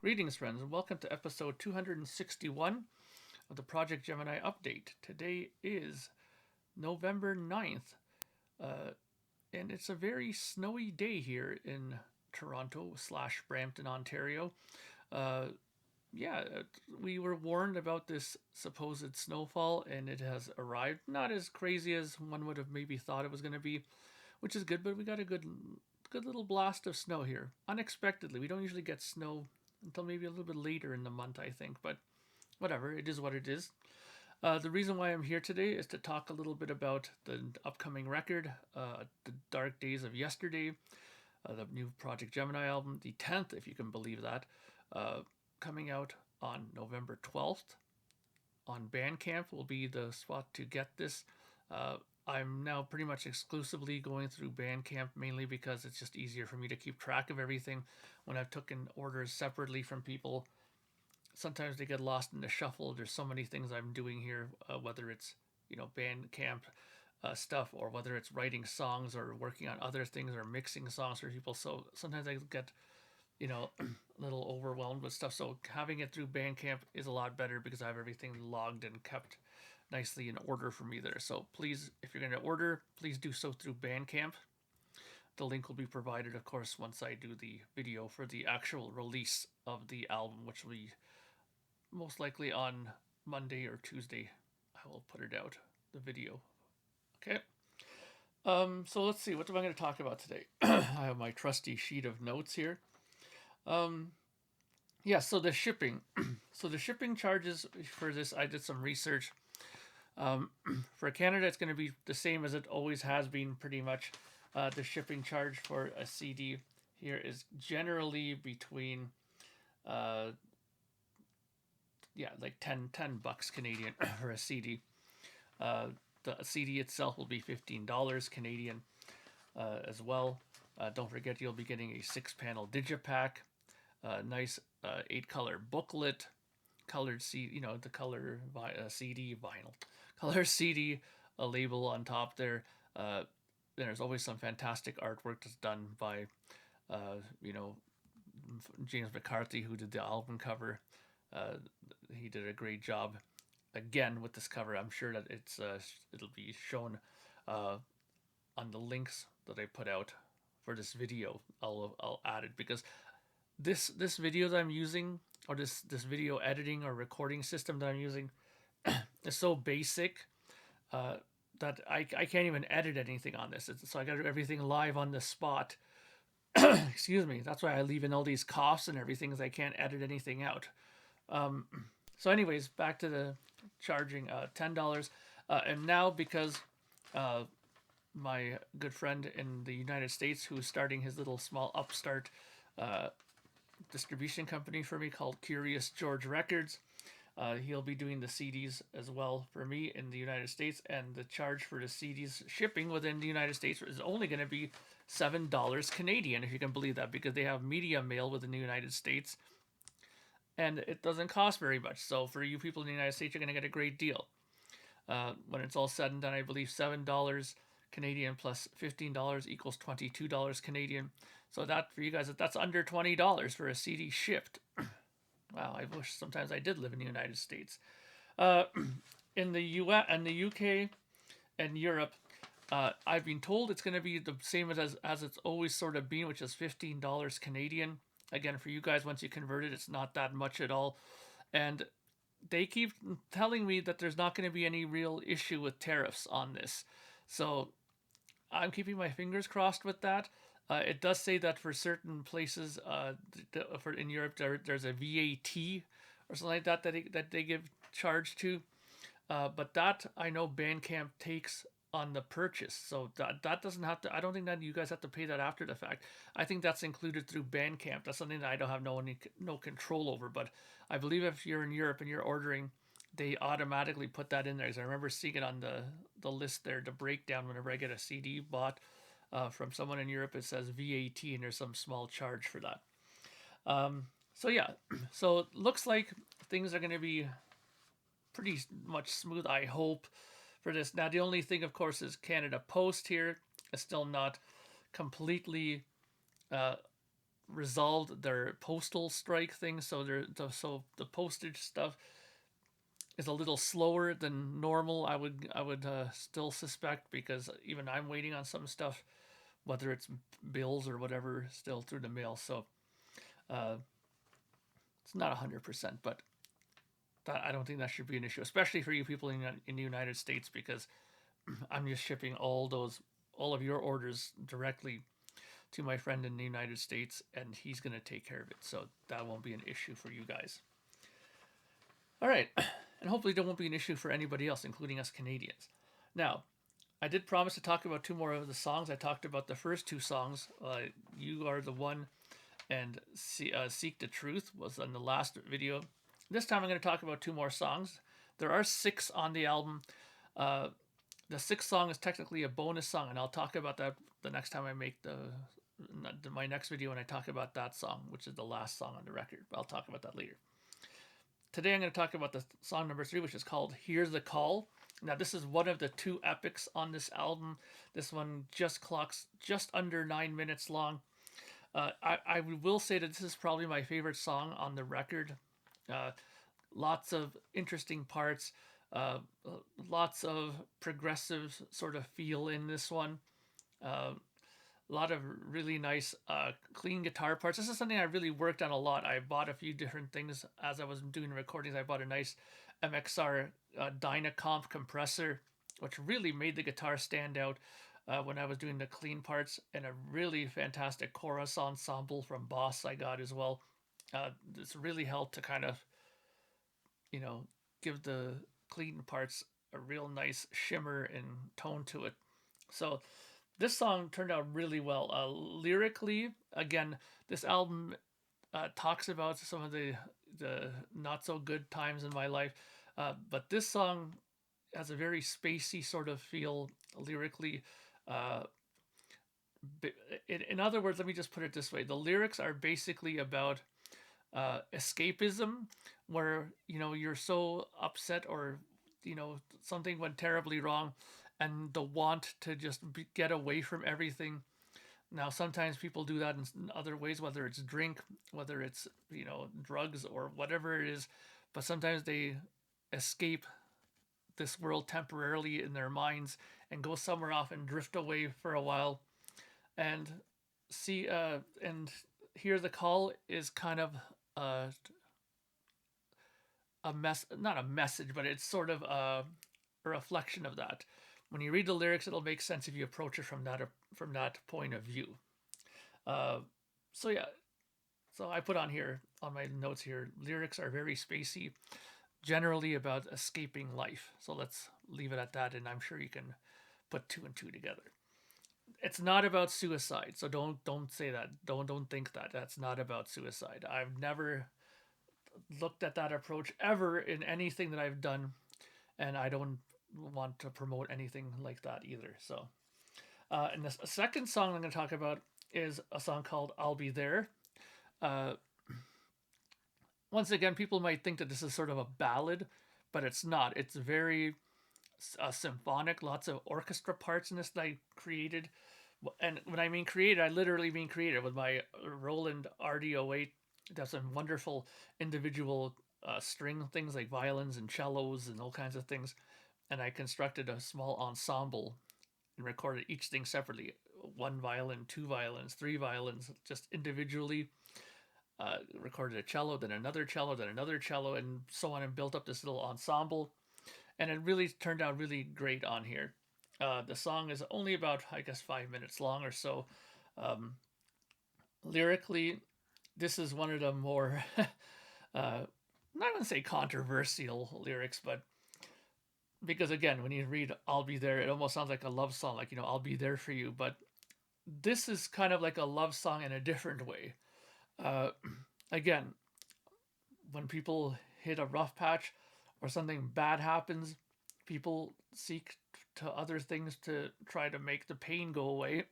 Greetings, friends, and welcome to episode 261 of the Projekt Gemineye update. Today is November 9th, uh, and it's a very snowy day here in Toronto slash Brampton, Ontario. Uh, yeah, we were warned about this supposed snowfall, and it has arrived. Not as crazy as one would have maybe thought it was going to be, which is good, but we got a good little blast of snow here. Unexpectedly. We don't usually get snow until maybe a little bit later in the month, I think, but whatever, it is what it is. The reason why I'm here today is to talk a little bit about the upcoming record, The Dark Days of Yesterday, the new Projekt Gemini album, the 10th, if you can believe that, uh, coming out on November 12th. On Bandcamp will be the spot to get this. Uh, I'm now pretty much exclusively going through Bandcamp mainly because it's just easier for me to keep track of everything. When I've taken orders separately from people, sometimes they get lost in the shuffle. There's so many things I'm doing here, whether it's Bandcamp stuff or whether it's writing songs or working on other things or mixing songs for people. So sometimes I get a little overwhelmed with stuff. So having it through Bandcamp is a lot better because I have everything logged and kept nicely in order for me there. So please, if you're going to order, please do so through Bandcamp. The link will be provided, of course, once I do the video for the actual release of the album, which will be most likely on Monday or Tuesday. I will put it out, the video. Okay. So let's see. What am I going to talk about today? I have my trusty sheet of notes here. Um, yeah. So the shipping. So the shipping charges for this, I did some research. Um, for Canada, it's going to be the same as it always has been, pretty much. The shipping charge for a CD here is generally between uh, like 10 bucks Canadian for a CD. The CD itself will be $15 Canadian as well. Don't forget you'll be getting a 6-panel digipack, nice 8-color booklet, colored CD, the color CD vinyl, color CD, a label on top there. There's always some fantastic artwork that's done by, uh, you know, James McCarthy, who did the album cover. Uh, he did a great job again with this cover. I'm sure that it'll be shown uh, on the links that I put out for this video. I'll add it because this video that I'm using, or this video editing or recording system that I'm using, is so basic uh, that I can't even edit anything on this. So I got everything live on the spot. Excuse me. That's why I leave in all these coughs and everything, is I can't edit anything out. Um, so, anyways, back to the charging $10, and now because uh, my good friend in the United States, who's starting his little small upstart uh, distribution company for me called Curious George Records. He'll be doing the CDs as well for me in the United States, and the charge for the CDs shipping within the United States is only going to be $7 Canadian, if you can believe that, because they have media mail within the United States, and it doesn't cost very much. So for you people in the United States, you're going to get a great deal. When it's all said and done, I believe $7 Canadian plus $15 equals $22 Canadian. So that for you guys, that's under $20 for a CD shipped. Wow, I wish sometimes I did live in the United States. Uh, in the US and the UK and Europe, I've been told it's going to be the same as it's always sort of been, which is $15 Canadian. Again, for you guys, once you convert it, it's not that much at all. And they keep telling me that there's not going to be any real issue with tariffs on this. So I'm keeping my fingers crossed with that. It does say that for certain places, for in Europe, there's a VAT or something like that that they give charge to. But that I know Bandcamp takes on the purchase, so that doesn't have to. I don't think that you guys have to pay that after the fact. I think that's included through Bandcamp. That's something that I don't have no control over. But I believe if you're in Europe and you're ordering, they automatically put that in there. Because I remember seeing it on the list there, the breakdown. Whenever I get a CD bought from someone in Europe, it says VAT, and there's some small charge for that. So yeah, so it looks like things are going to be pretty much smooth, I hope, for this. Now, the only thing, of course, is Canada Post here is still not completely uh, resolved their postal strike thing, so so the postage stuff is a little slower than normal. I would still suspect, because even I'm waiting on some stuff, whether it's bills or whatever, still through the mail. So uh, it's not 100%, but I don't think that should be an issue, especially for you people in the United States, because I'm just shipping all of your orders directly to my friend in the United States, and he's going to take care of it. So that won't be an issue for you guys. All right, and hopefully there won't be an issue for anybody else, including us Canadians. Now, I did promise to talk about two more of the songs. I talked about the first two songs. You Are the One and Seek the Truth was on the last video. This time I'm going to talk about two more songs. There are 6 on the album. The 6th song is technically a bonus song, and I'll talk about that the next time I make my next video when I talk about that song, which is the last song on the record. But I'll talk about that later. Today I'm going to talk about the song number 3, which is called Hear the Call. Now, this is one of the 2 epics on this album. This one just clocks just under 9 minutes long. I will say that this is probably my favorite song on the record. Lots of interesting parts, lots of progressive sort of feel in this one. A lot of really nice, clean guitar parts. This is something I really worked on a lot. I bought a few different things as I was doing recordings. I bought a nice MXR Dynacomp compressor, which really made the guitar stand out when I was doing the clean parts, and a really fantastic chorus ensemble from Boss I got as well. This really helped to kind of, give the clean parts a real nice shimmer and tone to it. So this song turned out really well. Lyrically, again, this album talks about some of the not so good times in my life, but this song has a very spacey sort of feel lyrically. In other words, let me just put it this way: the lyrics are basically about escapism, where you're so upset, or something went terribly wrong, and the want to just get away from everything. Now, sometimes people do that in other ways, whether it's drink, whether it's drugs, or whatever it is. But sometimes they escape this world temporarily in their minds and go somewhere off and drift away for a while. And and Hear the Call is kind of not a message, but it's sort of a reflection of that. When you read the lyrics, it'll make sense if you approach it from that point of view. So yeah, so I put on here on my notes here, lyrics are very spacey, generally about escaping life. So let's leave it at that, and I'm sure you can put 2 and 2 together. It's not about suicide, so don't say that. Don't think that that's not about suicide. I've never looked at that approach ever in anything that I've done, and I don't want to promote anything like that either. So, and the second song I'm going to talk about is a song called "I'll Be There." Once again, people might think that this is sort of a ballad, but it's not. It's very symphonic, lots of orchestra parts in this that I created. And when I mean created, I literally mean created with my Roland RD08. It has some wonderful individual string things like violins and cellos and all kinds of things. And I constructed a small ensemble and recorded each thing separately. 1 violin, 2 violins, 3 violins, just individually. Recorded a cello, then another cello, then another cello, and so on, and built up this little ensemble. And it really turned out really great on here. The song is only about, I guess, 5 minutes long or so. Lyrically, this is one of the more, I'm not going to say controversial lyrics, but because again, when you read "I'll Be There," it almost sounds like a love song, like, I'll be there for you. But this is kind of like a love song in a different way. Again, when people hit a rough patch or something bad happens, people seek to other things to try to make the pain go away.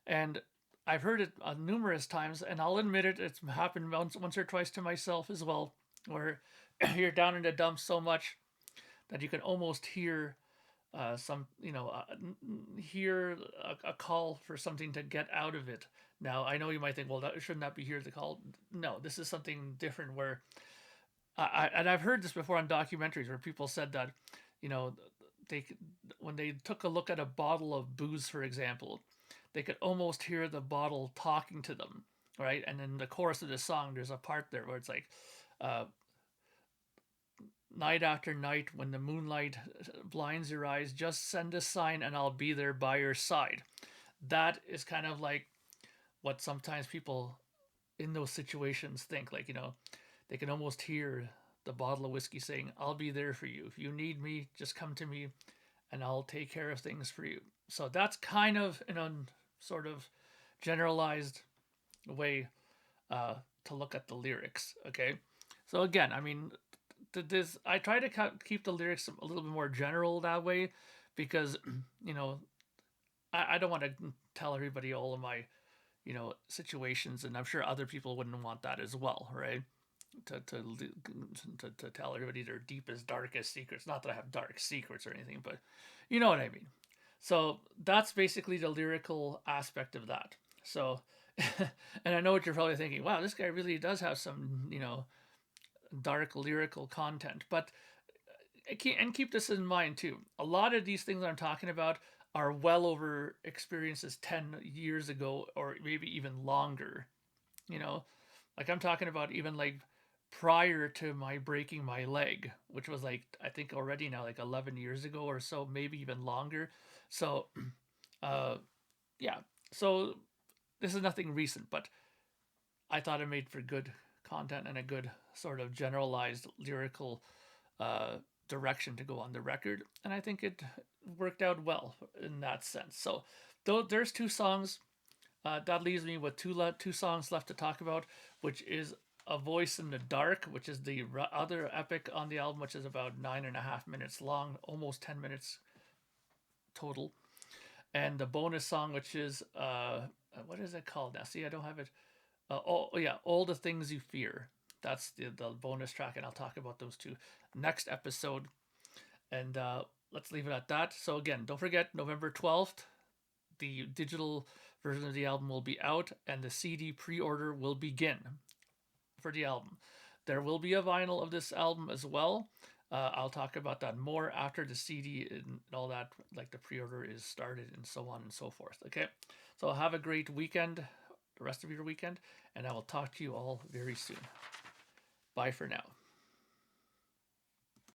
And I've heard it numerous times, and I'll admit it, it's happened once or twice to myself as well, where you're down in the dumps so much that you can almost hear some hear a call for something to get out of it. Now I know you might think, well, that shouldn't that be here the call? No, this is something different where and I've heard this before on documentaries where people said that, you know, they when they took a look at a bottle of booze, for example, they could almost hear the bottle talking to them, right? And in the chorus of the song, there's a part there where it's like, uh, night after night, when the moonlight blinds your eyes, just send a sign and I'll be there by your side. That is kind of like what sometimes people in those situations think. Like, they can almost hear the bottle of whiskey saying, I'll be there for you. If you need me, just come to me and I'll take care of things for you. So that's kind of in a sort of generalized way uh, to look at the lyrics. Okay. So again, I mean, this I try to keep the lyrics a little bit more general that way because, you know, I don't want to tell everybody all of my, situations, and I'm sure other people wouldn't want that as well, right? To tell everybody their deepest, darkest secrets. Not that I have dark secrets or anything, but you know what I mean. So that's basically the lyrical aspect of that. So, and I know what you're probably thinking. Wow, this guy really does have some, dark lyrical content. But keep this in mind too. A lot of these things I'm talking about are well over experiences 10 years ago or maybe even longer. You know, like I'm talking about even like prior to my breaking my leg, which was like I think already now like 11 years ago or so, maybe even longer. So, uh, yeah. So this is nothing recent, but I thought it made for good content and a good sort of generalized lyrical uh, direction to go on the record, and I think it worked out well in that sense. So, though there's two songs, that leaves me with two songs left to talk about, which is "A Voice in the Dark," which is the other epic on the album, which is about 9.5 minutes long, almost 10 minutes total, and the bonus song, which is what is it called now? See, I don't have it. Oh yeah, All the Things You Fear. That's the bonus track, and I'll talk about those two next episode. And let's leave it at that. So again, don't forget November 12th, the digital version of the album will be out, and the CD pre-order will begin for the album. There will be a vinyl of this album as well. I'll talk about that more after the CD and all that, like the pre-order is started and so on and so forth. Okay, so have a great weekend, the rest of your weekend, and I will talk to you all very soon. Bye for now.